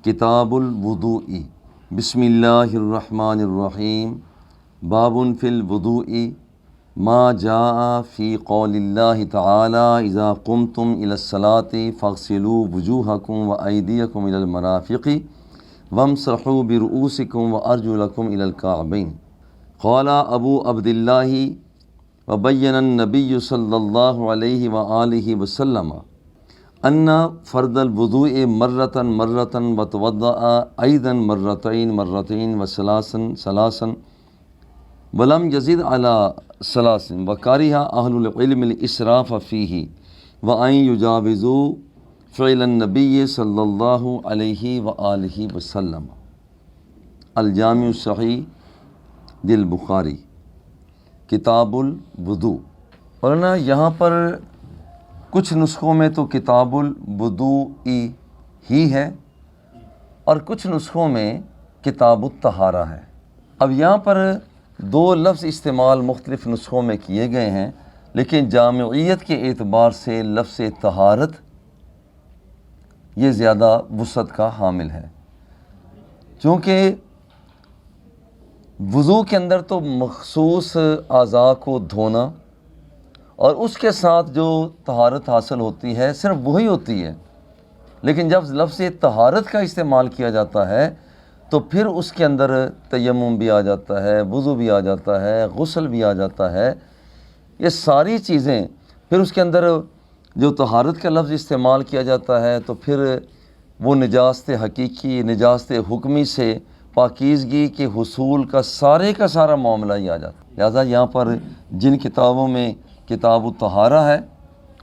کتاب الوضوء بسم اللہ الرحمن الرحیم باب فی الوضوء ما جاء فی قول اللہ تعالی اذا قمتم الی الصلاة فاغسلوا وجوہکم وایدیکم الی المرافق وامسحوا برؤوسکم وارجلکم الی الکعبین۔ قال ابو عبد اللہ وبین النبی صلی اللہ علیہ وآلہ وسلم ان فرض الوضوء مرتن وتوضأ ایضا مرتين وثلاثا ولم يزد على ثلاث وكره اهل العلم الاسراف فيه وان يجاوزوا فعل النبي صلی اللہ علیہ وآلہ وسلم۔ الجامع الصحیح للبخاری کتاب الوضوء۔ اور نا یہاں پر کچھ نسخوں میں تو کتاب الوضوء ہی ہے اور کچھ نسخوں میں کتاب الطہارہ ہے۔ اب یہاں پر دو لفظ استعمال مختلف نسخوں میں کیے گئے ہیں، لیکن جامعیت کے اعتبار سے لفظ طہارت یہ زیادہ وسعت کا حامل ہے، چونکہ وضو کے اندر تو مخصوص اعضاء کو دھونا اور اس کے ساتھ جو طہارت حاصل ہوتی ہے صرف وہی ہوتی ہے، لیکن جب لفظ طہارت کا استعمال کیا جاتا ہے تو پھر اس کے اندر تیمم بھی آ جاتا ہے، وضو بھی آ جاتا ہے، غسل بھی آ جاتا ہے، یہ ساری چیزیں پھر اس کے اندر جو طہارت کا لفظ استعمال کیا جاتا ہے تو پھر وہ نجاست حقیقی نجاست حکمی سے پاکیزگی کے حصول کا سارا معاملہ ہی آ جاتا ہے۔ لہٰذا یہاں پر جن کتابوں میں کتاب الطہارہ ہے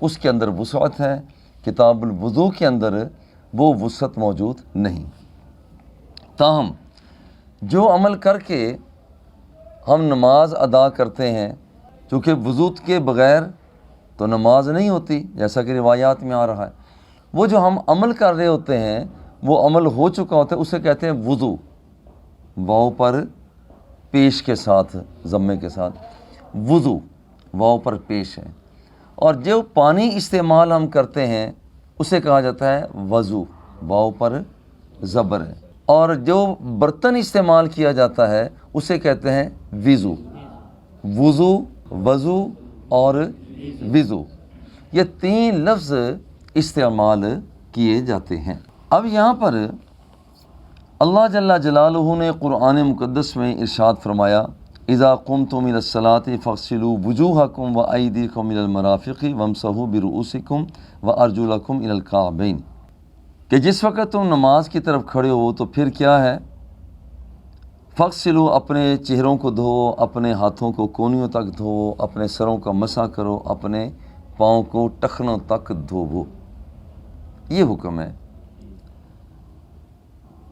اس کے اندر وسعت ہے، کتاب الوضوء کے اندر وہ وسعت موجود نہیں۔ تاہم جو عمل کر کے ہم نماز ادا کرتے ہیں، چونکہ وضو کے بغیر تو نماز نہیں ہوتی جیسا کہ روایات میں آ رہا ہے، وہ جو ہم عمل کر رہے ہوتے ہیں وہ عمل ہو چکا ہوتا ہے، اسے کہتے ہیں وضو، واو پر پیش کے ساتھ، ضمے کے ساتھ، وضو واو پر پیش ہے۔ اور جو پانی استعمال ہم کرتے ہیں اسے کہا جاتا ہے وضو، واو پر زبر ہے۔ اور جو برتن استعمال کیا جاتا ہے اسے کہتے ہیں وضو، وضو، وضو اور وضو، یہ تین لفظ استعمال کیے جاتے ہیں۔ اب یہاں پر اللہ جل جلالہ نے قرآن مقدس میں ارشاد فرمایا اذا قمتم الى الصلاة فاغسلوا وجوہکم وایدیکم الى المرافق وامسحوا برؤوسکم وارجلکم الى الکعبین، کہ جس وقت تم نماز کی طرف کھڑے ہو تو پھر کیا ہے، فاغسلوا، اپنے چہروں کو دھو، اپنے ہاتھوں کو کونیوں تک دھو، اپنے سروں کا مسح کرو، اپنے پاؤں کو ٹخنوں تک دھوو، یہ حکم ہے۔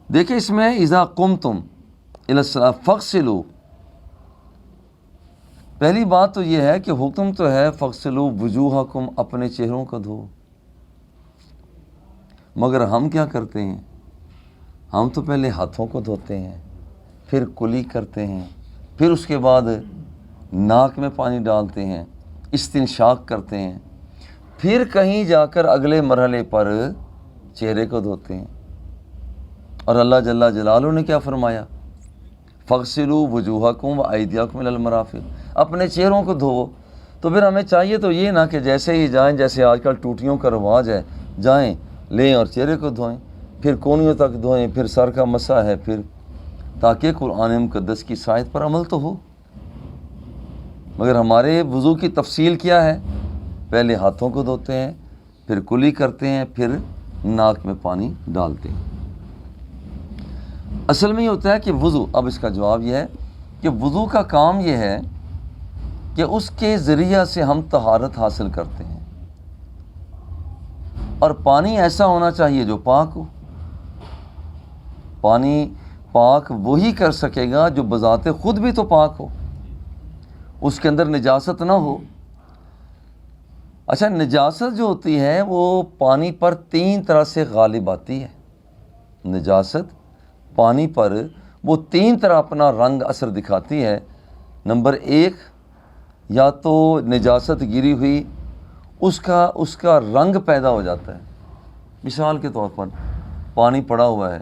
دیکھیں اس میں اذا قمتم الی الصلاۃ فاغسلوا، پہلی بات تو یہ ہے کہ حکم تو ہے فاغسلوا وجوہکم، اپنے چہروں کو دھو، مگر ہم کیا کرتے ہیں، ہم تو پہلے ہاتھوں کو دھوتے ہیں، پھر کلی کرتے ہیں، پھر اس کے بعد ناک میں پانی ڈالتے ہیں، استنشاق کرتے ہیں، پھر کہیں جا کر اگلے مرحلے پر چہرے کو دھوتے ہیں۔ اور اللہ جل جلالہ نے کیا فرمایا، فاغسلوا وجوہکم وایدیکم الی المرافق، اپنے چہروں کو دھوو۔ تو پھر ہمیں چاہیے تو یہ نہ کہ جیسے ہی جائیں، جیسے آج کل ٹوٹیوں کا رواج ہے، جائیں لیں اور چہرے کو دھوئیں، پھر کونیوں تک دھوئیں، پھر سر کا مسح ہے، پھر تاکہ قرآن مقدس کی سائد پر عمل تو ہو۔ مگر ہمارے وضو کی تفصیل کیا ہے، پہلے ہاتھوں کو دھوتے ہیں، پھر کلی کرتے ہیں، پھر ناک میں پانی ڈالتے ہیں۔ اصل میں یہ ہوتا ہے کہ وضو، اب اس کا جواب یہ ہے کہ وضو کا کام یہ ہے کہ اس کے ذریعہ سے ہم طہارت حاصل کرتے ہیں، اور پانی ایسا ہونا چاہیے جو پاک ہو۔ پانی پاک وہی کر سکے گا جو بذات خود بھی تو پاک ہو، اس کے اندر نجاست نہ ہو۔ اچھا، نجاست جو ہوتی ہے وہ پانی پر تین طرح سے غالب آتی ہے۔ نجاست پانی پر وہ تین طرح اپنا رنگ اثر دکھاتی ہے۔ نمبر ایک، یا تو نجاست گری ہوئی اس کا رنگ پیدا ہو جاتا ہے۔ مثال کے طور پر پانی پڑا ہوا ہے،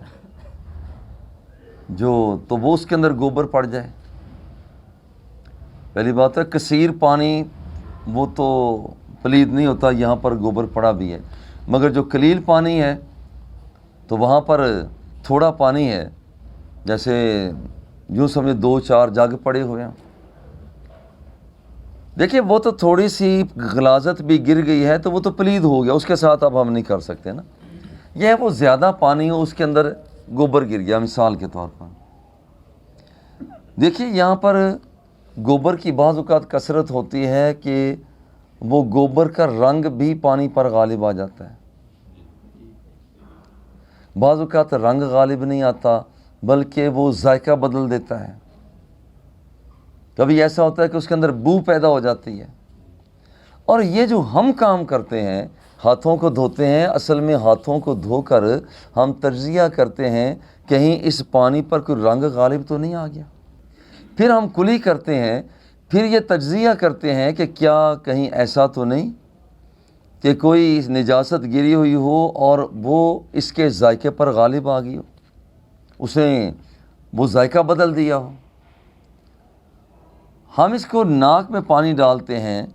تو وہ اس کے اندر گوبر پڑ جائے. پہلی بات ہے کثیر پانی وہ تو پلید نہیں ہوتا، یہاں پر گوبر پڑا بھی ہے، مگر جو قلیل پانی ہے تو وہاں پر تھوڑا پانی ہے، جیسے یوں سمجھے 2-4 جگ پڑے ہوئے ہیں. دیکھیں وہ تو تھوڑی سی غلاظت بھی گر گئی ہے تو وہ تو پلید ہو گیا، اس کے ساتھ اب ہم نہیں کر سکتے نا. یہ وہ زیادہ پانی ہو، اس کے اندر گوبر گر گیا مثال کے طور پر. دیکھیے یہاں پر گوبر کی بعض اوقات کثرت ہوتی ہے کہ وہ گوبر کا رنگ بھی پانی پر غالب آ جاتا ہے. بعض اوقات رنگ غالب نہیں آتا بلکہ وہ ذائقہ بدل دیتا ہے. کبھی ایسا ہوتا ہے کہ اس کے اندر بو پیدا ہو جاتی ہے. اور یہ جو ہم کام کرتے ہیں، ہاتھوں کو دھوتے ہیں، اصل میں ہاتھوں کو دھو کر ہم تجزیہ کرتے ہیں کہیں اس پانی پر کوئی رنگ غالب تو نہیں آ گیا. پھر ہم کلی کرتے ہیں، پھر یہ تجزیہ کرتے ہیں کہ کیا کہیں ایسا تو نہیں کہ کوئی نجاست گری ہوئی ہو اور وہ اس کے ذائقے پر غالب آ گئی ہو، اسے وہ ذائقہ بدل دیا ہو. ہم اس کو ناک میں پانی ڈالتے ہیں.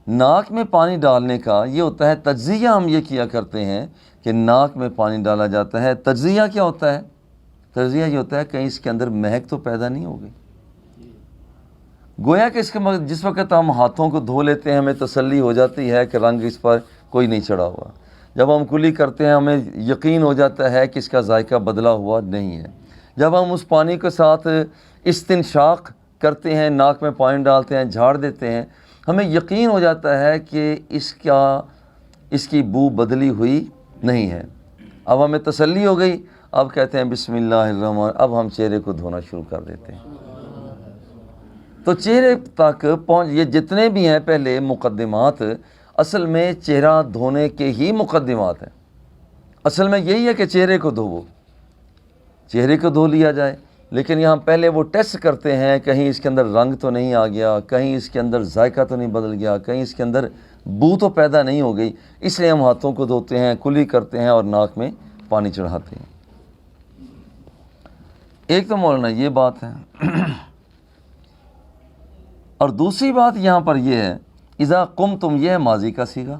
ناک میں پانی ڈالنے کا یہ ہوتا ہے تجزیہ، ہم یہ کیا کرتے ہیں کہ ناک میں پانی ڈالا جاتا ہے. تجزیہ کیا ہوتا ہے؟ تجزیہ یہ ہوتا ہے کہیں اس کے اندر مہک تو پیدا نہیں ہو گئی. گویا کہ اس کے جس وقت ہم ہاتھوں کو دھو لیتے ہیں ہمیں تسلی ہو جاتی ہے کہ رنگ اس پر کوئی نہیں چڑھا ہوا. جب ہم کلی کرتے ہیں ہمیں یقین ہو جاتا ہے کہ اس کا ذائقہ بدلا ہوا نہیں ہے. جب ہم اس پانی کے ساتھ استنشاق کرتے ہیں، ناک میں پانی ڈالتے ہیں، جھاڑ دیتے ہیں، ہمیں یقین ہو جاتا ہے کہ اس کی بو بدلی ہوئی نہیں ہے. اب ہمیں تسلی ہو گئی، اب کہتے ہیں بسم اللہ الرحمن، اب ہم چہرے کو دھونا شروع کر دیتے ہیں. تو چہرے تک یہ جتنے بھی ہیں پہلے مقدمات اصل میں چہرہ دھونے کے ہی مقدمات ہیں. اصل میں یہی ہے کہ چہرے کو دھوو، چہرے کو دھو لیا جائے. لیکن یہاں پہلے وہ ٹیسٹ کرتے ہیں کہیں اس کے اندر رنگ تو نہیں آ گیا، کہیں اس کے اندر ذائقہ تو نہیں بدل گیا، کہیں اس کے اندر بو تو پیدا نہیں ہو گئی. اس لیے ہم ہاتھوں کو دھوتے ہیں، کلی کرتے ہیں اور ناک میں پانی چڑھاتے ہیں. ایک تو مولانا یہ بات ہے. اور دوسری بات یہاں پر یہ ہے اذا قمتم، یہ ہے ماضی کا صیغہ،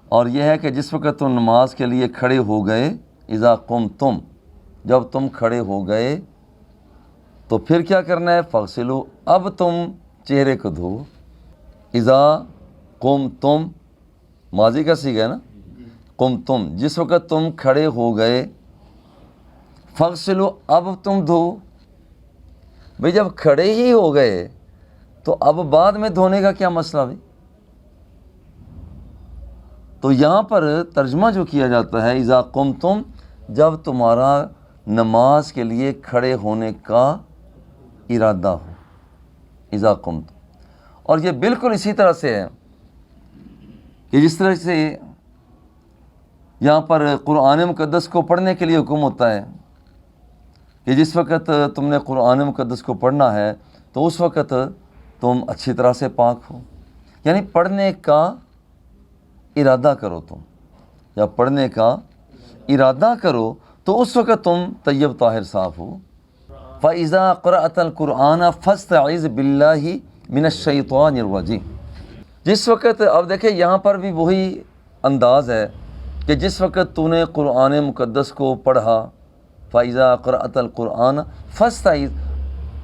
اور یہ ہے کہ جس وقت تم نماز کے لیے کھڑے ہو گئے. اذا قمتم، جب تم کھڑے ہو گئے تو پھر کیا کرنا ہے؟ فغسلوا، اب تم چہرے کو دھو. اذا قمتم ماضی کا صیغہ ہے نا. قمتم جس وقت تم کھڑے ہو گئے، فغسلوا اب تم دھو. بھئی جب کھڑے ہی ہو گئے تو اب بعد میں دھونے کا کیا مسئلہ بھائی؟ تو یہاں پر ترجمہ جو کیا جاتا ہے اذا قمتم، جب تمہارا نماز کے لیے کھڑے ہونے کا ارادہ ہو. اذا قمتم، اور یہ بالکل اسی طرح سے ہے کہ جس طرح سے یہاں پر قرآن مقدس کو پڑھنے کے لیے حکم ہوتا ہے کہ جس وقت تم نے قرآن مقدس کو پڑھنا ہے تو اس وقت تم اچھی طرح سے پاک ہو. یعنی پڑھنے کا ارادہ کرو تم، یا پڑھنے کا ارادہ کرو تو اس وقت تم طیب طاہر صاف ہو. فَإِذَا قَرَأْتَ الْقُرْآنَ فَاسْتَعِذْ بِاللَّهِ مِنَ الشَّيْطَانِ الرَّجِيمِ. جس وقت اب دیکھیں یہاں پر بھی وہی انداز ہے کہ جس وقت تو نے قرآن مقدس کو پڑھا، فَإِذَا قَرَأْتَ الْقُرْآنَ فَاسْتَعِذْ،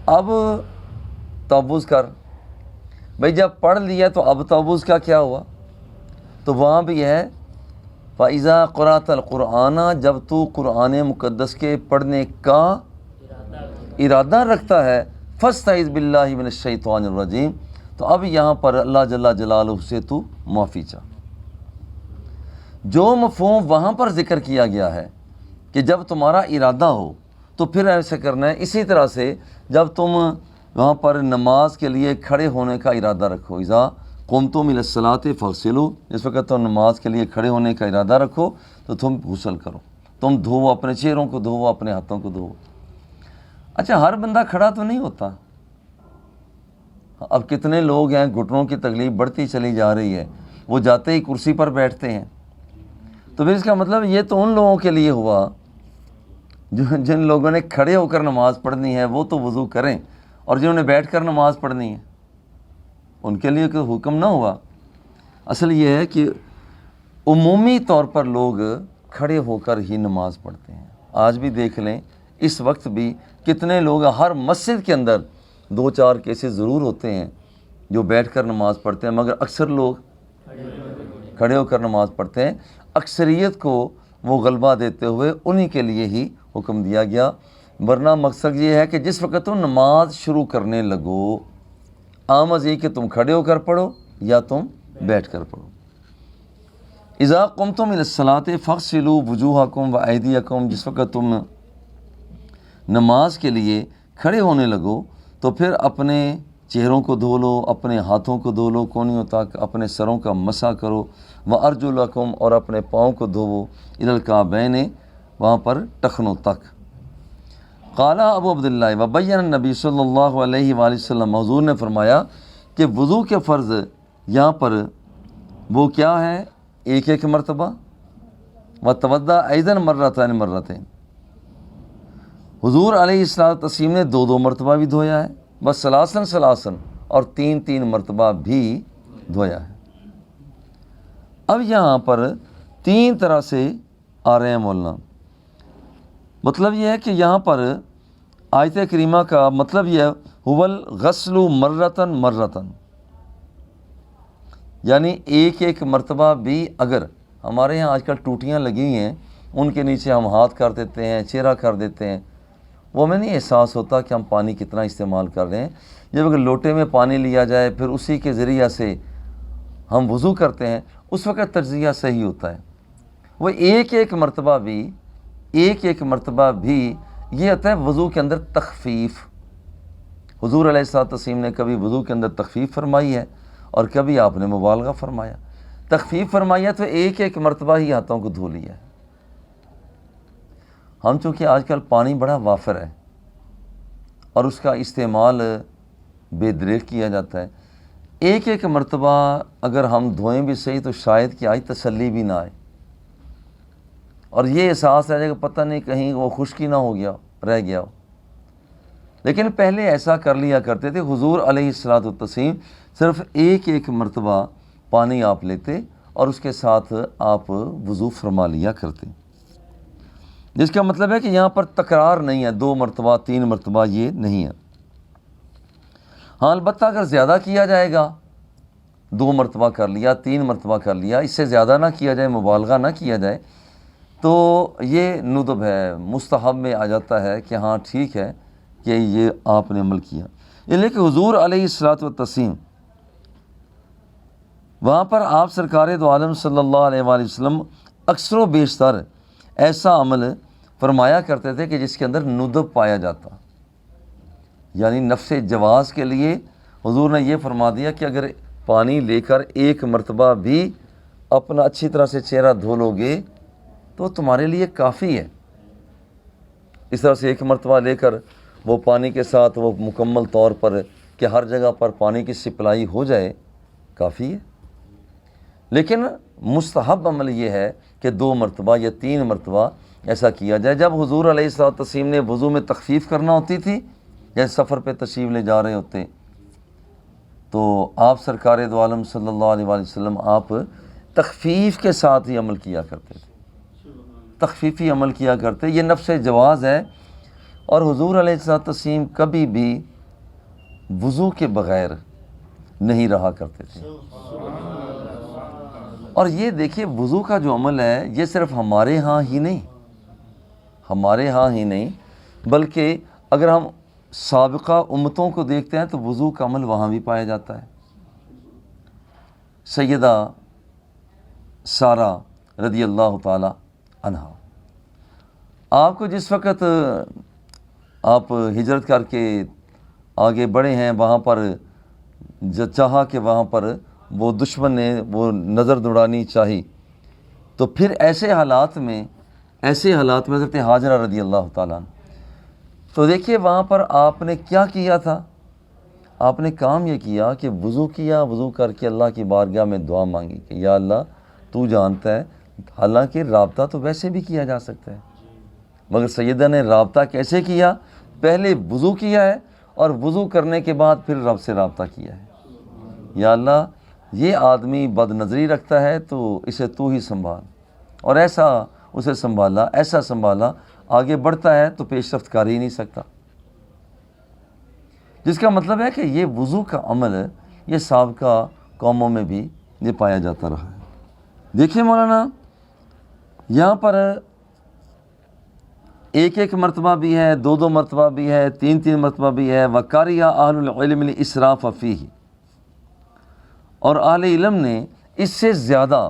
اب تعوذ کر. بھئی جب پڑھ لیا تو اب تعوذ کا کیا ہوا؟ تو وہاں بھی ہے فَإِذَا قَرَأْتَ الْقُرْآنَ، جب تو قرآن مقدس کے پڑھنے کا ارادہ رکھتا ہے، فَاسْتَعِذْ بِاللَّهِ مِنَ الشَّيْطَانِ الرَّجِيمِ، تو اب یہاں پر اللہ جل جلالہ سے تو معافی چاہ. جو مفہوم وہاں پر ذکر کیا گیا ہے کہ جب تمہارا ارادہ ہو تو پھر ایسے کرنا ہے، اسی طرح سے جب تم وہاں پر نماز کے لیے کھڑے ہونے کا ارادہ رکھو. اذا قمتم الی الصلاۃ فاغسلوا، جس وقت تم نماز کے لیے کھڑے ہونے کا ارادہ رکھو تو تم غسل کرو، تم دھو، اپنے چہروں کو دھو، اپنے ہاتھوں کو دھو. اچھا ہر بندہ کھڑا تو نہیں ہوتا. اب کتنے لوگ ہیں گھٹنوں کی تکلیف بڑھتی چلی جا رہی ہے، وہ جاتے ہی کرسی پر بیٹھتے ہیں. تو پھر اس کا مطلب یہ تو ان لوگوں کے لیے ہوا جن لوگوں نے کھڑے ہو کر نماز پڑھنی ہے وہ تو وضو کریں، اور جنہوں نے بیٹھ کر نماز پڑھنی ہے ان کے لیے کوئی حکم نہ ہوا۔ اصل یہ ہے کہ عمومی طور پر لوگ کھڑے ہو کر ہی نماز پڑھتے ہیں۔ آج بھی دیکھ لیں، اس وقت بھی کتنے لوگ، ہر مسجد کے اندر 2-4 کیسز ضرور ہوتے ہیں جو بیٹھ کر نماز پڑھتے ہیں، مگر اکثر لوگ کھڑے ہو کر نماز پڑھتے ہیں۔ اکثریت کو وہ غلبہ دیتے ہوئے انہی کے لیے ہی حکم دیا گیا، ورنہ مقصد یہ ہے کہ جس وقت تم نماز شروع کرنے لگو، آمد یہ کہ تم کھڑے ہو کر پڑھو یا تم بیٹھ کر پڑھو۔ اذا قمتم الی الصلاۃ فاغسلوا وجوہکم وایدیکم، جس وقت تم نماز کے لیے کھڑے ہونے لگو تو پھر اپنے چہروں کو دھو لو، اپنے ہاتھوں کو دھو لو کونیوں تک، اپنے سروں کا مسح کرو، وارجلکم، اور اپنے پاؤں کو دھوو، الی الکعبین، وہاں پر ٹخنوں تک۔ قال ابو عبداللہ وبین النبی صلی اللہ علیہ وآلہ وسلم، حضور نے فرمایا کہ وضو کے فرض یہاں پر وہ کیا ہے، ایک مرتبہ، وتوضأ ایضا مرتين، حضور علیہ السلام نے 2 مرتبہ بھی دھویا ہے، بس ثلاثاً، اور 3 مرتبہ بھی دھویا ہے۔ اب یہاں پر 3 طرح سے آ رہے ہیں مولانا، مطلب یہ ہے کہ یہاں پر آیت کریمہ کا مطلب یہ ہے هو الغسل مرتن، یعنی ایک مرتبہ بھی۔ اگر ہمارے یہاں آج کل ٹوٹیاں لگی ہوئی ہیں، ان کے نیچے ہم ہاتھ کر دیتے ہیں، چہرہ کر دیتے ہیں، وہ ہمیں نہیں احساس ہوتا کہ ہم پانی کتنا استعمال کر رہے ہیں۔ جب اگر لوٹے میں پانی لیا جائے پھر اسی کے ذریعہ سے ہم وضو کرتے ہیں، اس وقت تجزیہ صحیح ہوتا ہے۔ وہ ایک مرتبہ بھی یہ ہوتا ہے وضو کے اندر تخفیف۔ حضور علیہ السلام نے کبھی وضو کے اندر تخفیف فرمائی ہے اور کبھی آپ نے مبالغہ فرمایا۔ تخفیف فرمایا تو ایک مرتبہ ہی ہاتھوں کو دھو لیا ہے۔ ہم چونکہ آج کل پانی بڑا وافر ہے اور اس کا استعمال بے دریغ کیا جاتا ہے، ایک مرتبہ اگر ہم دھوئیں بھی صحیح تو شاید کہ آج تسلی بھی نہ آئے، اور یہ احساس رہ جائے کہ پتہ نہیں کہیں وہ خشکی نہ رہ گیا ہو۔ لیکن پہلے ایسا کر لیا کرتے تھے، حضور علیہ السلام صرف ایک مرتبہ پانی آپ لیتے اور اس کے ساتھ آپ وضو فرما لیا کرتے، جس کا مطلب ہے کہ یہاں پر تکرار نہیں ہے، 2 مرتبہ 3 مرتبہ یہ نہیں ہے۔ ہاں البتہ اگر زیادہ کیا جائے گا، 2 مرتبہ کر لیا، 3 مرتبہ کر لیا، اس سے زیادہ نہ کیا جائے، مبالغہ نہ کیا جائے، تو یہ ندب ہے، مستحب میں آ جاتا ہے کہ ہاں ٹھیک ہے کہ یہ آپ نے عمل کیا۔ یہ لے کہ حضور علیہ السلام وہاں پر آپ سرکار دو عالم صلی اللہ علیہ وآلہ وسلم اکثر و بیشتر ایسا عمل فرمایا کرتے تھے کہ جس کے اندر ندب پایا جاتا، یعنی نفس جواز کے لیے حضور نے یہ فرما دیا کہ اگر پانی لے کر 1 مرتبہ بھی اپنا اچھی طرح سے چہرہ دھو لو گے تو تمہارے لیے کافی ہے۔ اس طرح سے 1 مرتبہ لے کر وہ پانی کے ساتھ وہ مکمل طور پر کہ ہر جگہ پر پانی کی سپلائی ہو جائے، کافی ہے۔ لیکن مستحب عمل یہ ہے کہ 2 مرتبہ یا 3 مرتبہ ایسا کیا جائے۔ جب حضور علیہ السلام نے وضو میں تخفیف کرنا ہوتی تھی، جیسے سفر پہ تشریف لے جا رہے ہوتے، تو آپ سرکار دو عالم صلی اللہ علیہ وآلہ وسلم آپ تخفیف کے ساتھ ہی عمل کیا کرتے تھے، تخفیفی عمل کیا کرتے، یہ نفس جواز ہے۔ اور حضور علیہ السلام کبھی بھی وضو کے بغیر نہیں رہا کرتے تھے۔ اور یہ دیکھیے وضو کا جو عمل ہے یہ صرف ہمارے ہاں ہی نہیں بلکہ اگر ہم سابقہ امتوں کو دیکھتے ہیں تو وضو کا عمل وہاں بھی پایا جاتا ہے۔ سیدہ سارہ رضی اللہ تعالی عنہا، آپ کو جس وقت آپ ہجرت کر کے آگے بڑھے ہیں، وہاں پر چاہا کہ وہاں پر وہ دشمن نے وہ نظر دوڑانی چاہی، تو پھر ایسے حالات میں حضرت ہاجرہ رضی اللہ تعالیٰ عنہ، تو دیکھیے وہاں پر آپ نے کیا کیا تھا، آپ نے کام یہ کیا کہ وضو کیا، وضو کر کے اللہ کی بارگاہ میں دعا مانگی کہ یا اللہ تو جانتا ہے، حالانکہ رابطہ تو ویسے بھی کیا جا سکتا ہے، مگر سیدہ نے رابطہ کیسے کیا؟ پہلے وضو کیا ہے اور وضو کرنے کے بعد پھر رب سے رابطہ کیا ہے، یا اللہ یہ آدمی بد نظری رکھتا ہے تو اسے تو ہی سنبھال، اور ایسا اسے سنبھالا، ایسا سنبھالا، آگے بڑھتا ہے تو پیش رفت کر ہی نہیں سکتا، جس کا مطلب ہے کہ یہ وضو کا عمل ہے، یہ سابقہ قوموں میں بھی یہ پایا جاتا رہا ہے۔ دیکھیں مولانا یہاں پر ایک ایک مرتبہ بھی ہے، دو دو مرتبہ بھی ہے، تین تین مرتبہ بھی ہے، وَكَرِهَ أَهْلُ الْعِلْمِ الْإِسْرَافَ فِيهِ، اور اہل علم نے اس سے زیادہ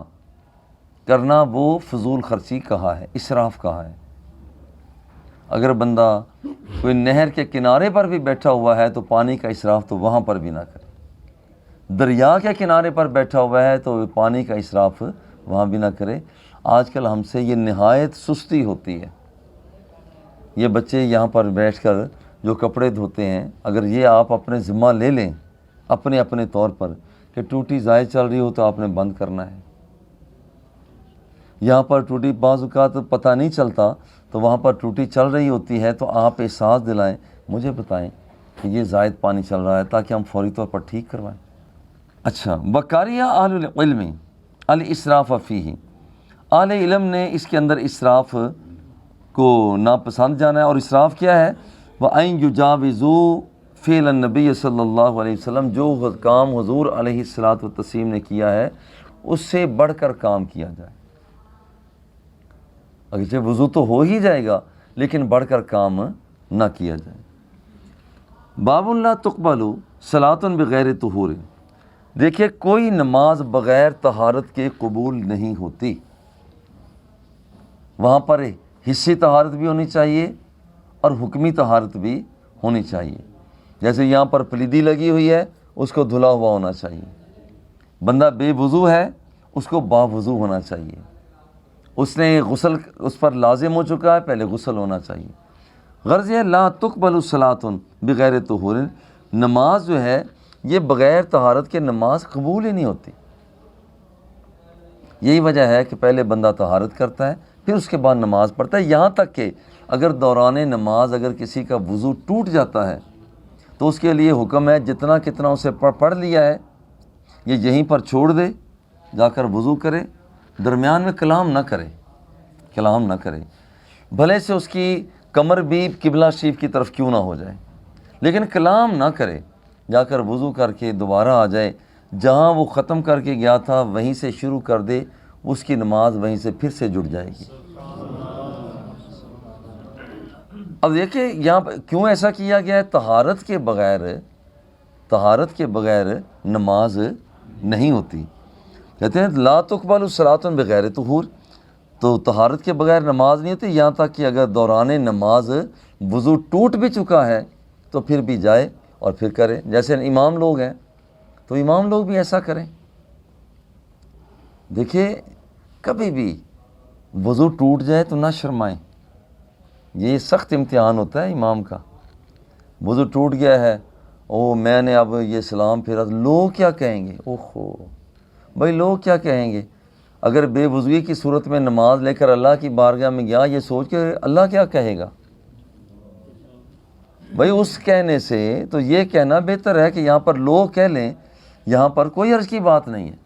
کرنا وہ فضول خرچی کہا ہے، اسراف کہا ہے۔ اگر بندہ کوئی نہر کے کنارے پر بھی بیٹھا ہوا ہے تو پانی کا اسراف تو وہاں پر بھی نہ کرے، دریا کے کنارے پر بیٹھا ہوا ہے تو پانی کا اسراف وہاں بھی نہ کرے۔ آج کل ہم سے یہ نہایت سستی ہوتی ہے، یہ بچے یہاں پر بیٹھ کر جو کپڑے دھوتے ہیں، اگر یہ آپ اپنے ذمہ لے لیں اپنے اپنے طور پر کہ ٹوٹی ضائع چل رہی ہو تو آپ نے بند کرنا ہے، یہاں پر ٹوٹی بعض اوقات پتہ نہیں چلتا تو وہاں پر ٹوٹی چل رہی ہوتی ہے تو آپ احساس دلائیں، مجھے بتائیں کہ یہ زائد پانی چل رہا ہے تاکہ ہم فوری طور پر ٹھیک کروائیں۔ اچھا، وَكَرِهَ أَهْلُ الْعِلْمِ الْإِسْرَافَ فِيهِ، اہل علم نے اس کے اندر اسراف کو ناپسند جانا ہے، اور اسراف کیا ہے؟ وَأَن يُجَاوِزُوا فِعْلَ النَّبِيِّ صلی اللہ علیہ وسلم، جو کام حضور علیہ الصلاۃ والتسلیم نے کیا ہے اس سے بڑھ کر کام کیا جائے۔ اگرچہ وضو تو ہو ہی جائے گا لیکن بڑھ کر کام نہ کیا جائے۔ باب لا تقبل صلاۃ بغیر طہور، دیکھیے کوئی نماز بغیر طہارت کے قبول نہیں ہوتی، وہاں پر حصی طہارت بھی ہونی چاہیے اور حکمی طہارت بھی ہونی چاہیے۔ جیسے یہاں پر پلیدی لگی ہوئی ہے، اس کو دھلا ہوا ہونا چاہیے، بندہ بے وضو ہے اس کو باوضو ہونا چاہیے، اس نے غسل اس پر لازم ہو چکا ہے پہلے غسل ہونا چاہیے۔ غرض یہ لا تقبل صلاۃ بغیر طہور، نماز جو ہے یہ بغیر طہارت کے نماز قبول ہی نہیں ہوتی۔ یہی وجہ ہے کہ پہلے بندہ طہارت کرتا ہے پھر اس کے بعد نماز پڑھتا ہے، یہاں تک کہ اگر دوران نماز اگر کسی کا وضو ٹوٹ جاتا ہے تو اس کے لیے حکم ہے جتنا کتنا اسے پڑھ لیا ہے یہ یہیں پر چھوڑ دے، جا کر وضو کرے، درمیان میں کلام نہ کرے، بھلے سے اس کی کمر بھی قبلہ شریف کی طرف کیوں نہ ہو جائے، لیکن کلام نہ کرے، جا کر وضو کر کے دوبارہ آ جائے، جہاں وہ ختم کر کے گیا تھا وہیں سے شروع کر دے، اس کی نماز وہیں سے پھر سے جڑ جائے گی۔ اب دیکھیں یہاں پہ کیوں ایسا کیا گیا ہے؟ طہارت کے بغیر نماز نہیں ہوتی۔ کہتے ہیں لا تقبل صلاۃ بغیر طہور، تو طہارت کے بغیر نماز نہیں ہوتی، یہاں تک کہ اگر دوران نماز وضو ٹوٹ بھی چکا ہے تو پھر بھی جائے اور پھر کرے۔ جیسے امام لوگ ہیں تو امام لوگ بھی ایسا کریں۔ دیکھیے کبھی بھی وضو ٹوٹ جائے تو نہ شرمائیں، یہ سخت امتحان ہوتا ہے امام کا۔ وضو ٹوٹ گیا ہے، میں نے اب یہ سلام پھیرا، لوگ کیا کہیں گے؟ اوہو بھائی لوگ کیا کہیں گے؟ اگر بے وضوئی کی صورت میں نماز لے کر اللہ کی بارگاہ میں گیا یہ سوچ کے اللہ کیا کہے گا؟ بھائی اس کہنے سے تو یہ کہنا بہتر ہے کہ یہاں پر لوگ کہہ لیں، یہاں پر کوئی عرض کی بات نہیں ہے۔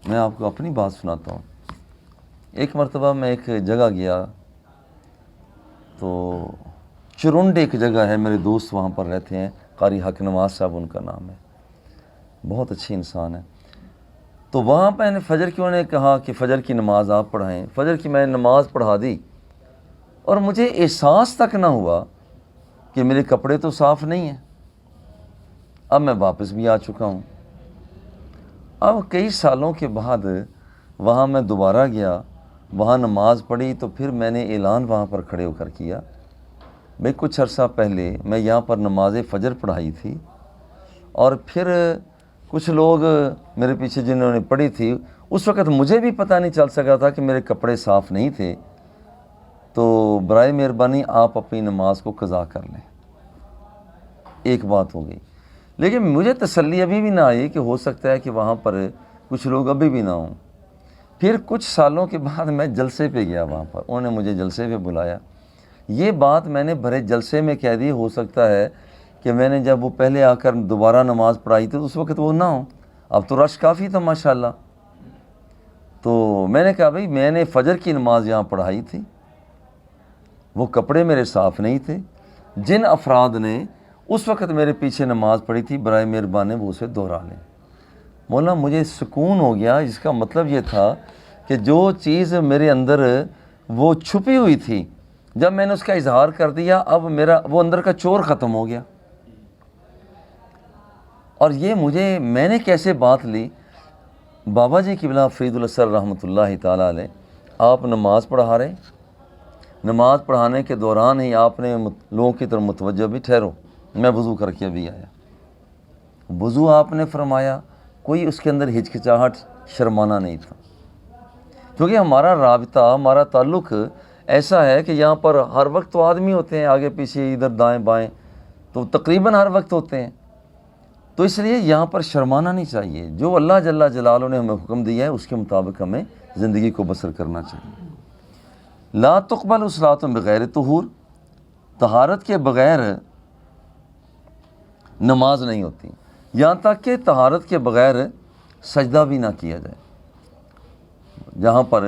میں آپ کو اپنی بات سناتا ہوں۔ ایک مرتبہ میں ایک جگہ گیا تو چرنڈ ایک جگہ ہے، میرے دوست وہاں پر رہتے ہیں، قاری حق نواز صاحب ان کا نام ہے، بہت اچھی انسان ہے۔ تو وہاں پہ فجر کی انہوں نے کہا کہ فجر کی نماز آپ پڑھائیں، فجر کی میں نے نماز پڑھا دی اور مجھے احساس تک نہ ہوا کہ میرے کپڑے تو صاف نہیں ہیں۔ اب میں واپس بھی آ چکا ہوں۔ اب کئی سالوں کے بعد وہاں میں دوبارہ گیا، وہاں نماز پڑھی تو پھر میں نے اعلان وہاں پر کھڑے ہو کر کیا، بھئی کچھ عرصہ پہلے میں یہاں پر نماز فجر پڑھائی تھی اور پھر کچھ لوگ میرے پیچھے جنہوں نے پڑھی تھی اس وقت مجھے بھی پتہ نہیں چل سکا تھا کہ میرے کپڑے صاف نہیں تھے، تو برائے مہربانی آپ اپنی نماز کو قضا کر لیں۔ ایک بات ہو گئی، لیکن مجھے تسلی ابھی بھی نہ آئی کہ ہو سکتا ہے کہ وہاں پر کچھ لوگ ابھی بھی نہ ہوں۔ پھر کچھ سالوں کے بعد میں جلسے پہ گیا وہاں پر، انہوں نے مجھے جلسے پہ بلایا. یہ بات میں نے بھرے جلسے میں کہہ دی، ہو سکتا ہے کہ میں نے جب وہ پہلے آ کر دوبارہ نماز پڑھائی تھی تو اس وقت وہ نہ ہو. اب تو رش کافی تھا ماشاءاللہ. تو میں نے کہا بھائی میں نے فجر کی نماز یہاں پڑھائی تھی، وہ کپڑے میرے صاف نہیں تھے. جن افراد نے اس وقت میرے پیچھے نماز پڑھی تھی برائے مہربانی وہ اسے دہرا لیں. مولانا مجھے سکون ہو گیا. اس کا مطلب یہ تھا کہ جو چیز میرے اندر وہ چھپی ہوئی تھی، جب میں نے اس کا اظہار کر دیا اب میرا وہ اندر کا چور ختم ہو گیا. اور یہ میں نے کیسے بات لی، بابا جی قبلہ فرید الاسر رحمۃ اللہ تعالیٰ علیہ، آپ نماز پڑھا رہے، نماز پڑھانے کے دوران ہی آپ نے لوگوں کی طرف متوجہ بھی، ٹھہرو میں وضو کر کے ابھی آیا. وضو آپ نے فرمایا، کوئی اس کے اندر ہچکچاہٹ شرمانا نہیں تھا، کیونکہ ہمارا رابطہ، ہمارا تعلق ایسا ہے کہ یہاں پر ہر وقت تو آدمی ہوتے ہیں، آگے پیچھے ادھر دائیں بائیں تو تقریباً ہر وقت ہوتے ہیں. تو اس لیے یہاں پر شرمانا نہیں چاہیے. جو اللہ جل جلالہ نے ہمیں حکم دیا ہے اس کے مطابق ہمیں زندگی کو بسر کرنا چاہیے. لا تقبل صلاۃ بغیر طہور، طہارت کے بغیر نماز نہیں ہوتی. یہاں تک کہ طہارت کے بغیر سجدہ بھی نہ کیا جائے. جہاں پر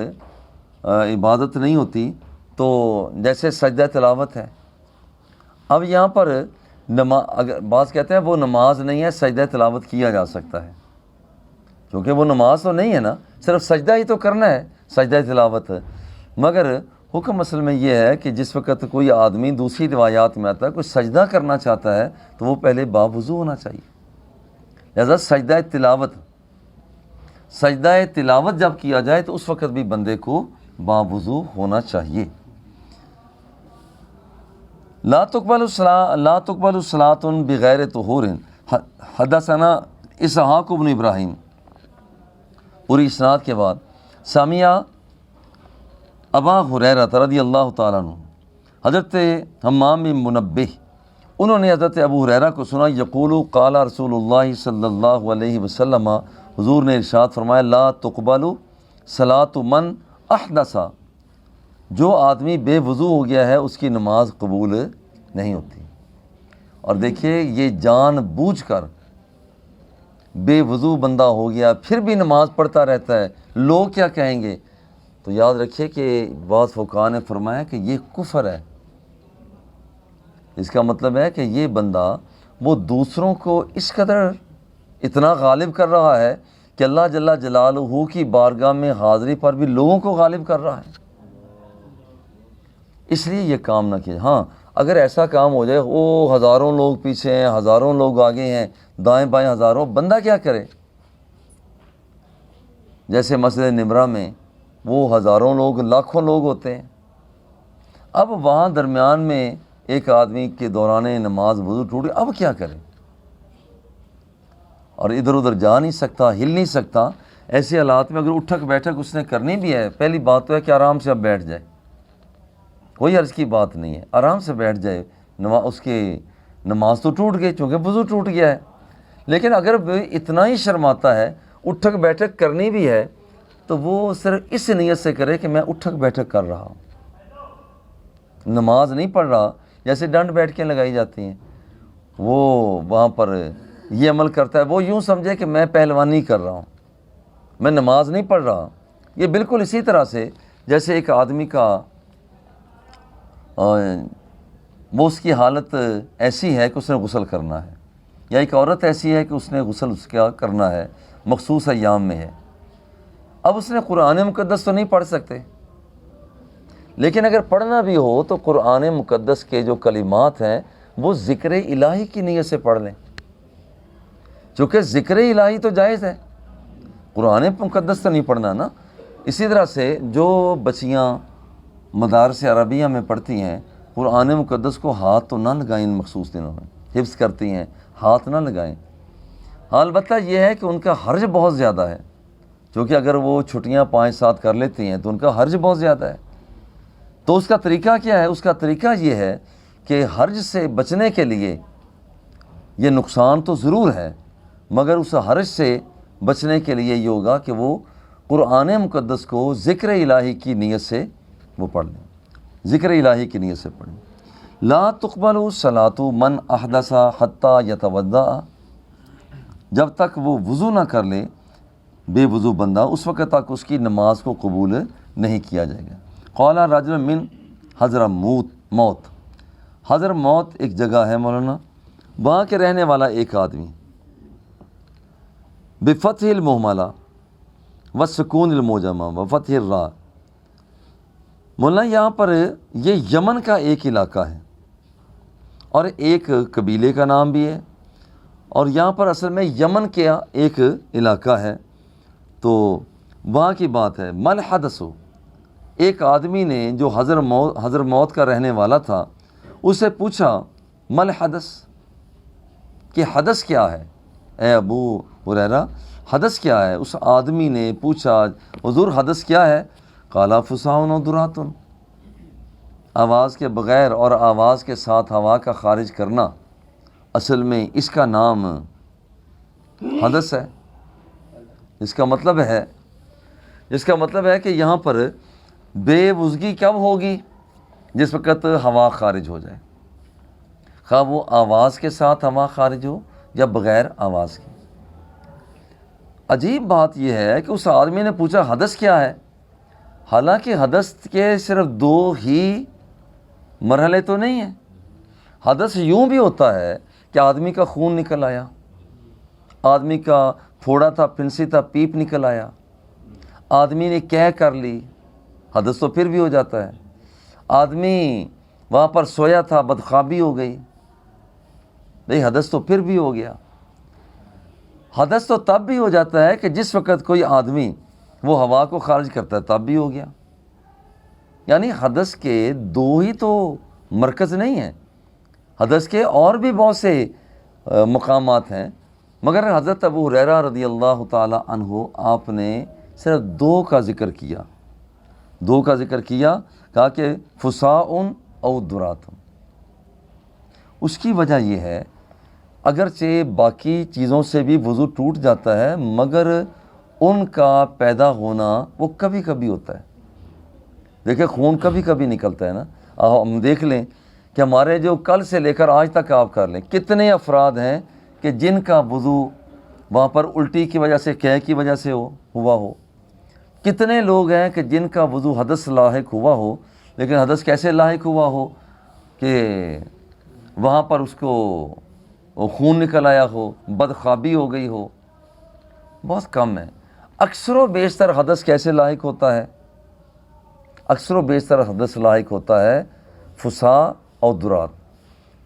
عبادت نہیں ہوتی تو جیسے سجدہ تلاوت ہے. اب یہاں پر اگر بعض کہتے ہیں وہ نماز نہیں ہے، سجدہ تلاوت کیا جا سکتا ہے، کیونکہ وہ نماز تو نہیں ہے نا، صرف سجدہ ہی تو کرنا ہے، سجدہ تلاوت. مگر حکم اصل میں یہ ہے کہ جس وقت کوئی آدمی دوسری روایات میں آتا ہے کوئی سجدہ کرنا چاہتا ہے تو وہ پہلے باوضو ہونا چاہیے. لہذا سجدہ تلاوت جب کیا جائے تو اس وقت بھی بندے کو باوضو ہونا چاہیے. لا تقبل الصلاۃ بغیر طہور. حدثنا اسحاق بن ابراہیم، پوری اسناد کے بعد، سامعہ ابا ہریرہ رضی اللہ تعالیٰ عنہ، حضرت حمام بن منبہ انہوں نے حضرت ابو ہریرہ کو سنا، یقول قال رسول اللہ صلی اللہ علیہ وسلم، حضور نے ارشاد فرمایا، لا تقبل صلاۃ من احدث، جو آدمی بے وضو ہو گیا ہے اس کی نماز قبول نہیں ہوتی. اور دیکھیے یہ جان بوجھ کر بے وضو بندہ ہو گیا پھر بھی نماز پڑھتا رہتا ہے، لوگ کیا کہیں گے. تو یاد رکھیے کہ بعض فقہاء نے فرمایا کہ یہ کفر ہے. اس کا مطلب ہے کہ یہ بندہ وہ دوسروں کو اس قدر اتنا غالب کر رہا ہے کہ اللہ جل جلالہ کی بارگاہ میں حاضری پر بھی لوگوں کو غالب کر رہا ہے. اس لیے یہ کام نہ کیے. ہاں اگر ایسا کام ہو جائے، ہزاروں لوگ پیچھے ہیں، ہزاروں لوگ آگے ہیں، دائیں بائیں ہزاروں، بندہ کیا کرے. جیسے مسجد نمرہ میں وہ ہزاروں لوگ، لاکھوں لوگ ہوتے ہیں. اب وہاں درمیان میں ایک آدمی کے دوران نماز وضو ٹوٹی، اب کیا کرے. اور ادھر ادھر جا نہیں سکتا، ہل نہیں سکتا. ایسے حالات میں اگر اٹھک بیٹھک اس نے کرنی بھی ہے، پہلی بات تو ہے کہ آرام سے اب بیٹھ جائے، کوئی عرض کی بات نہیں ہے، آرام سے بیٹھ جائے. اس کی نماز تو ٹوٹ گئی چونکہ وضو ٹوٹ گیا ہے. لیکن اگر اتنا ہی شرماتا ہے، اٹھک بیٹھک کرنی بھی ہے تو وہ صرف اس نیت سے کرے کہ میں اٹھک بیٹھک کر رہا ہوں، نماز نہیں پڑھ رہا. جیسے ڈنڈ بیٹھ کے لگائی جاتی ہیں، وہ وہاں پر یہ عمل کرتا ہے، وہ یوں سمجھے کہ میں پہلوانی کر رہا ہوں، میں نماز نہیں پڑھ رہا. یہ بالکل اسی طرح سے جیسے ایک آدمی کا وہ اس کی حالت ایسی ہے کہ اس نے غسل کرنا ہے، یا ایک عورت ایسی ہے کہ اس نے غسل اس کا کرنا ہے، مخصوص ایام میں ہے. اب اس نے قرآن مقدس تو نہیں پڑھ سکتے، لیکن اگر پڑھنا بھی ہو تو قرآن مقدس کے جو کلمات ہیں وہ ذکر الہی کی نیت سے پڑھ لیں، چونکہ ذکر الہی تو جائز ہے، قرآن مقدس تو نہیں پڑھنا نا. اسی طرح سے جو بچیاں مدارس عربیہ میں پڑھتی ہیں، قرآن مقدس کو ہاتھ تو نہ لگائیں، ان مخصوص دنوں میں حفظ کرتی ہیں، ہاتھ نہ لگائیں. البتہ یہ ہے کہ ان کا حرج بہت زیادہ ہے، کیونکہ اگر وہ چھٹیاں 5-7 کر لیتی ہیں تو ان کا حرج بہت زیادہ ہے. تو اس کا طریقہ کیا ہے؟ اس کا طریقہ یہ ہے کہ حرج سے بچنے کے لیے، یہ نقصان تو ضرور ہے، مگر اس حرج سے بچنے کے لیے یہ ہوگا کہ وہ قرآن مقدس کو ذکر الہی کی نیت سے وہ پڑھ لیں، ذکر الہی کی نیت سے پڑھیں۔ لا تقبل صلاۃ من احدث حتیٰ یتوضأ، جب تک وہ وضو نہ کر لے بے وضو بندہ، اس وقت تک اس کی نماز کو قبول نہیں کیا جائے گا۔ قال رجل من حضرموت، حضرموت ایک جگہ ہے مولانا، وہاں کے رہنے والا ایک آدمی، بفتح المہملہ وسکون المعجمہ وفتح الراء، مولانا یہاں پر یہ یمن کا ایک علاقہ ہے اور ایک قبیلے کا نام بھی ہے، اور یہاں پر اصل میں یمن کا ایک علاقہ ہے، تو وہاں کی بات ہے۔ مل حدث، ایک آدمی نے جو حضرموت کا رہنے والا تھا، اس سے پوچھا مل حدث، کہ حدث کیا ہے، اے ابو ہریرہ حدث کیا ہے؟ اس آدمی نے پوچھا حضور حدث کیا ہے؟ قال فصاح و درات، آواز کے بغیر اور آواز کے ساتھ ہوا کا خارج کرنا، اصل میں اس کا نام حدث ہے۔ اس کا مطلب ہے کہ یہاں پر بے وضوئی کب ہوگی؟ جس وقت ہوا خارج ہو جائے، خواہ وہ آواز کے ساتھ ہوا خارج ہو یا بغیر آواز کی۔ عجیب بات یہ ہے کہ اس آدمی نے پوچھا حدث کیا ہے، حالانکہ حدث کے صرف دو ہی مرحلے تو نہیں ہیں۔ حدث یوں بھی ہوتا ہے کہ آدمی کا خون نکل آیا، آدمی کا پھوڑا تھا، پھنسی تھا، پیپ نکل آیا، آدمی نے کہہ کر لی، حدث تو پھر بھی ہو جاتا ہے۔ آدمی وہاں پر سویا تھا، بدخوابی ہو گئی، نہیں حدث تو پھر بھی ہو گیا۔ حدث تو تب بھی ہو جاتا ہے کہ جس وقت کوئی آدمی وہ ہوا کو خارج کرتا ہے، تب بھی ہو گیا۔ یعنی حدث کے دو ہی تو مرکز نہیں ہیں، حدث کے اور بھی بہت سے مقامات ہیں، مگر حضرت ابو ہریرہ رضی اللہ تعالی عنہ آپ نے صرف دو کا ذکر کیا، کہا کہ فصاء او درات۔ اس کی وجہ یہ ہے، اگرچہ باقی چیزوں سے بھی وضو ٹوٹ جاتا ہے، مگر ان کا پیدا ہونا وہ کبھی کبھی ہوتا ہے۔ دیکھیں خون کبھی کبھی نکلتا ہے نا، ہم دیکھ لیں کہ ہمارے جو کل سے لے کر آج تک آپ کر لیں کتنے افراد ہیں کہ جن کا وضو وہاں پر الٹی کی وجہ سے، قے کی وجہ سے ہوا ہو، کتنے لوگ ہیں کہ جن کا وضو حدث لاحق ہوا ہو، لیکن حدث کیسے لاحق ہوا ہو کہ وہاں پر اس کو خون نکل آیا ہو، بدخوابی ہو گئی ہو، بہت کم ہے۔ اکثر و بیشتر حدث کیسے لاحق ہوتا ہے؟ اکثر و بیشتر حدث لاحق ہوتا ہے فصاء اور درات،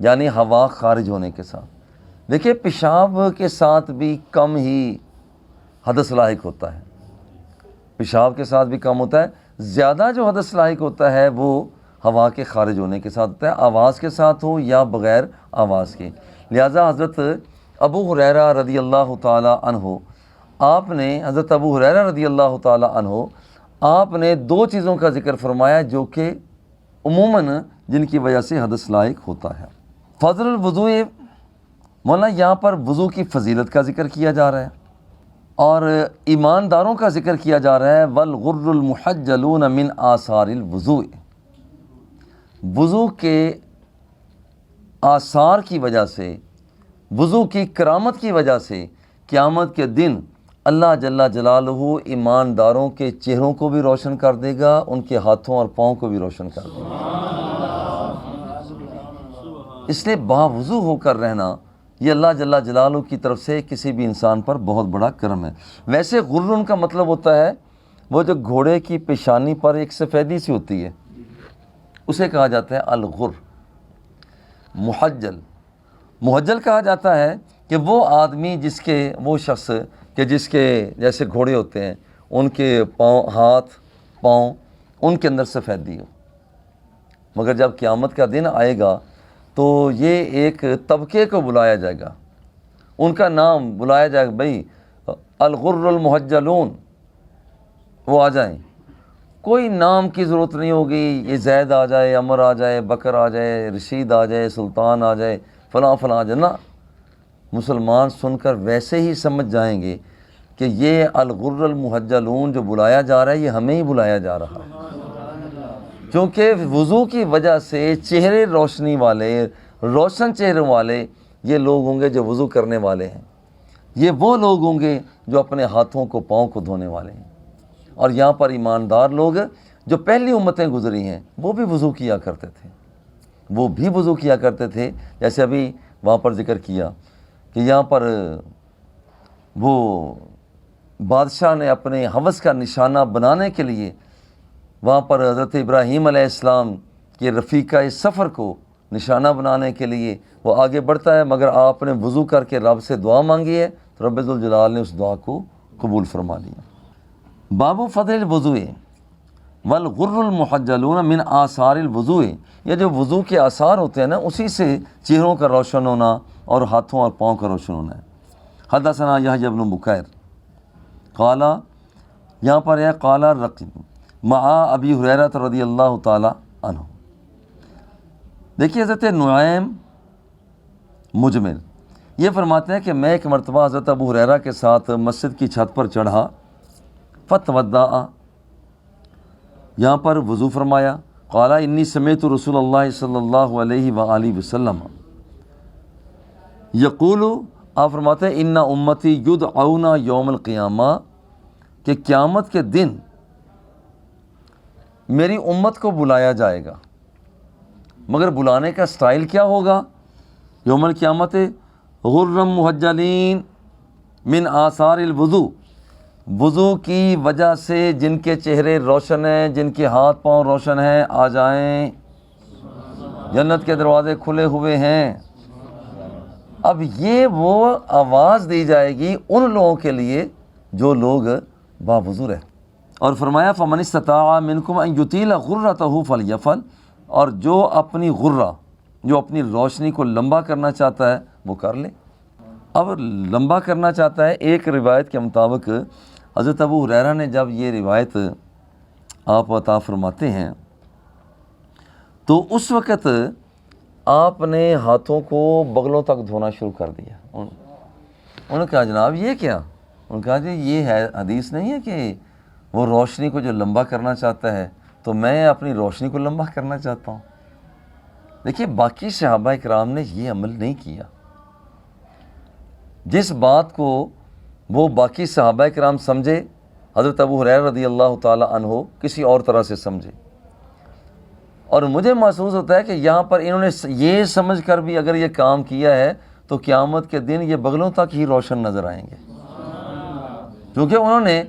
یعنی ہوا خارج ہونے کے ساتھ۔ دیکھیں پیشاب کے ساتھ بھی کم ہی حدث لاحق ہوتا ہے، پیشاب کے ساتھ بھی کم ہوتا ہے، زیادہ جو حدث لاحق ہوتا ہے وہ ہوا کے خارج ہونے کے ساتھ ہوتا ہے، آواز کے ساتھ ہو یا بغیر آواز کے۔ لہٰذا حضرت ابو ہریرہ رضی اللہ تعالی عنہ حضرت ابو ہریرہ رضی اللہ تعالی عنہ آپ نے دو چیزوں کا ذکر فرمایا جو کہ عموماً جن کی وجہ سے حدث لاحق ہوتا ہے۔ فضل الوضوء، مولانا یہاں پر وضو کی فضیلت کا ذکر کیا جا رہا ہے اور ایمانداروں کا ذکر کیا جا رہا ہے۔ والغر المحجلون من آثار الوضوء، وضو کے آثار کی وجہ سے، وضو کی کرامت کی وجہ سے قیامت کے دن اللہ جل جلالہ ایمانداروں کے چہروں کو بھی روشن کر دے گا، ان کے ہاتھوں اور پاؤں کو بھی روشن کر دے گا۔ اس لیے باوضو ہو کر رہنا یہ اللہ جل جلالہ کی طرف سے کسی بھی انسان پر بہت بڑا کرم ہے۔ ویسے غرن کا مطلب ہوتا ہے وہ جو گھوڑے کی پیشانی پر ایک سفیدی سی ہوتی ہے، اسے کہا جاتا ہے الغر۔ محجل کہا جاتا ہے کہ وہ آدمی وہ شخص کہ جس کے جیسے گھوڑے ہوتے ہیں، ان کے ہاتھ پاؤں ان کے اندر سفیدی ہو۔ مگر جب قیامت کا دن آئے گا تو یہ ایک طبقے کو بلایا جائے گا، ان کا نام بلایا جائے گا، بھائی الغر المحجلون، وہ آ جائیں، کوئی نام کی ضرورت نہیں ہوگی، یہ زید آ جائے، عمر آ جائے، بکر آ جائے، رشید آ جائے، سلطان آ جائے، فلاں فلاں آ جائے، نا، مسلمان سن کر ویسے ہی سمجھ جائیں گے کہ یہ الغر المحجلون جو بلایا جا رہا ہے یہ ہمیں ہی بلایا جا رہا ہے، کیونکہ وضو کی وجہ سے چہرے روشنی والے، روشن چہروں والے یہ لوگ ہوں گے جو وضو کرنے والے ہیں، یہ وہ لوگ ہوں گے جو اپنے ہاتھوں کو پاؤں کو دھونے والے ہیں۔ اور یہاں پر ایماندار لوگ جو پہلی امتیں گزری ہیں وہ بھی وضو کیا کرتے تھے، وہ بھی وضو کیا کرتے تھے، جیسے ابھی وہاں پر ذکر کیا کہ یہاں پر وہ بادشاہ نے اپنے ہوس کا نشانہ بنانے کے لیے وہاں پر حضرت ابراہیم علیہ السلام کے رفیقہ سفر کو نشانہ بنانے کے لیے وہ آگے بڑھتا ہے، مگر آپ نے وضو کر کے رب سے دعا مانگی ہے تو رب ذوالجلال نے اس دعا کو قبول فرما لیا۔ باب فضل الوضوء والغر المحجلون من آثار الوضوء، یہ جو وضو کے آثار ہوتے ہیں نا اسی سے چہروں کا روشن ہونا اور ہاتھوں اور پاؤں کا روشن ہونا ہے۔ حدثنا یحیی بن بکیر قال، یہاں پر ہے قال رقیب مع ابی ہریرہ رضی اللہ تعالی عنہ۔ دیکھیے حضرت نعیم مجمل یہ فرماتے ہیں کہ میں ایک مرتبہ حضرت ابو ہریرہ کے ساتھ مسجد کی چھت پر چڑھا، فتودع، یہاں پر وضو فرمایا، قال انی سمعت رسول اللہ صلی اللہ علیہ وآلہ وسلم یقول، آپ فرماتے ہیں ان امتی یدعون یوم القیامہ، کہ قیامت کے دن میری امت کو بلایا جائے گا، مگر بلانے کا سٹائل کیا ہوگا؟ یوم القیامت غرم محجلین من آثار الوضو، وضو کی وجہ سے جن کے چہرے روشن ہیں، جن کے ہاتھ پاؤں روشن ہیں، آ جائیں، جنت کے دروازے کھلے ہوئے ہیں۔ اب یہ وہ آواز دی جائے گی ان لوگوں کے لیے جو لوگ باوضو رہے، اور فرمایا فمن استطاع منکم ان یطیل غرتہ فلیفعل، اور جو اپنی غرہ، جو اپنی روشنی کو لمبا کرنا چاہتا ہے وہ کر لے۔ اب لمبا کرنا چاہتا ہے، ایک روایت کے مطابق حضرت ابو ہریرہ نے جب یہ روایت آپ عطا فرماتے ہیں تو اس وقت آپ نے ہاتھوں کو بغلوں تک دھونا شروع کر دیا۔ انہوں نے کہا جناب یہ کیا؟ انہوں نے کہا جی یہ ہے حدیث نہیں ہے کہ وہ روشنی کو جو لمبا کرنا چاہتا ہے تو میں اپنی روشنی کو لمبا کرنا چاہتا ہوں۔ دیکھیے باقی صحابہ کرام نے یہ عمل نہیں کیا، جس بات کو وہ باقی صحابہ کرام سمجھے حضرت ابو ہریرہ رضی اللہ تعالی عنہ کسی اور طرح سے سمجھے، اور مجھے محسوس ہوتا ہے کہ یہاں پر انہوں نے یہ سمجھ کر بھی اگر یہ کام کیا ہے تو قیامت کے دن یہ بغلوں تک ہی روشن نظر آئیں گے، کیونکہ انہوں نے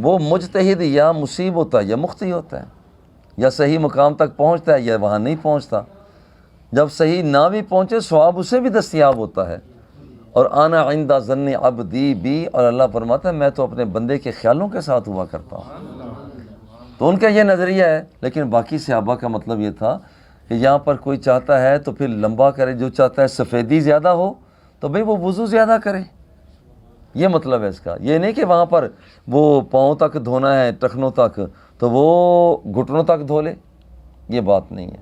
وہ مجتہد یا مصیب ہوتا ہے یا مخطئ ہوتا ہے، یا صحیح مقام تک پہنچتا ہے یا وہاں نہیں پہنچتا، جب صحیح نہ بھی پہنچے ثواب اسے بھی دستیاب ہوتا ہے، اور آنا عند ظن عبدی بی، اور اللہ فرماتا ہے میں تو اپنے بندے کے خیالوں کے ساتھ ہوا کرتا ہوں۔ تو ان کا یہ نظریہ ہے، لیکن باقی صحابہ کا مطلب یہ تھا کہ یہاں پر کوئی چاہتا ہے تو پھر لمبا کرے، جو چاہتا ہے سفیدی زیادہ ہو تو بھئی وہ وضو زیادہ کرے، یہ مطلب ہے اس کا۔ یہ نہیں کہ وہاں پر وہ پاؤں تک دھونا ہے ٹخنوں تک تو وہ گھٹنوں تک دھو لے، یہ بات نہیں ہے۔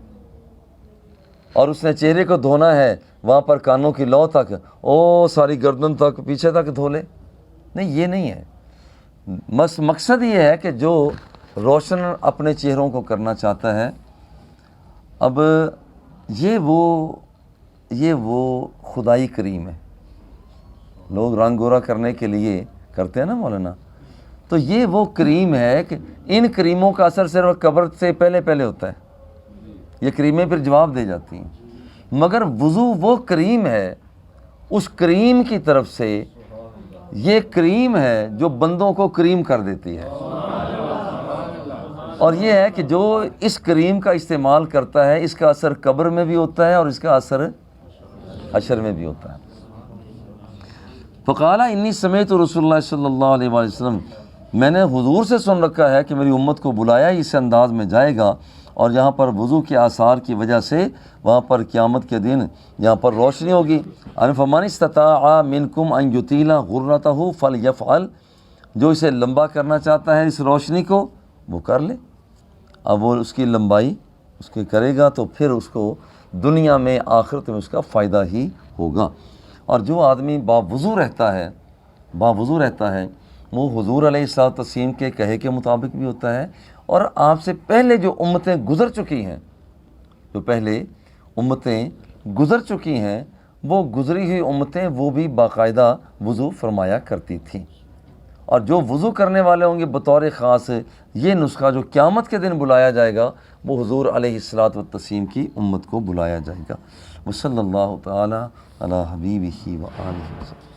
اور اس نے چہرے کو دھونا ہے وہاں پر کانوں کی لو تک، او ساری گردن تک پیچھے تک دھو لے، نہیں یہ نہیں ہے۔ مقصد یہ ہے کہ جو روشن اپنے چہروں کو کرنا چاہتا ہے، اب یہ وہ خدائی کریم ہے، لوگ رنگ گورا کرنے کے لیے کرتے ہیں نا مولانا، تو یہ وہ کریم ہے کہ ان کریموں کا اثر صرف قبر سے پہلے ہوتا ہے، یہ کریمیں پھر جواب دے جاتی ہیں، مگر وضو وہ کریم ہے، اس کریم کی طرف سے یہ کریم ہے جو بندوں کو کریم کر دیتی ہے، اور یہ ہے کہ جو اس کریم کا استعمال کرتا ہے اس کا اثر قبر میں بھی ہوتا ہے اور اس کا اثر حشر میں بھی ہوتا ہے۔ فقال انی سمعت رسول اللہ صلی اللہ علیہ وآلہ وسلم، میں نے حضور سے سن رکھا ہے کہ میری امت کو بلایا اس انداز میں جائے گا، اور یہاں پر وضو کے آثار کی وجہ سے وہاں پر قیامت کے دن یہاں پر روشنی ہوگی۔ ان فمن استطاع منکم ان یطیل غرتہ فلیفعل، جو اسے لمبا کرنا چاہتا ہے اس روشنی کو وہ کر لے۔ اب وہ اس کی لمبائی اس کے کرے گا تو پھر اس کو دنیا میں آخرت میں اس کا فائدہ ہی ہوگا۔ اور جو آدمی باوضو رہتا ہے وہ حضور علیہ الصلوۃ والتسلیم کے کہے کے مطابق بھی ہوتا ہے، اور آپ سے پہلے جو امتیں گزر چکی ہیں، جو پہلے امتیں گزر چکی ہیں، وہ گزری ہوئی امتیں وہ بھی باقاعدہ وضو فرمایا کرتی تھیں، اور جو وضو کرنے والے ہوں گے بطور خاص، یہ نسخہ جو قیامت کے دن بلایا جائے گا وہ حضور علیہ الصلوۃ والتسلیم کی امت کو بلایا جائے گا۔ وصلی اللہ تعالی علی حبیبہ و آلہ وسلم۔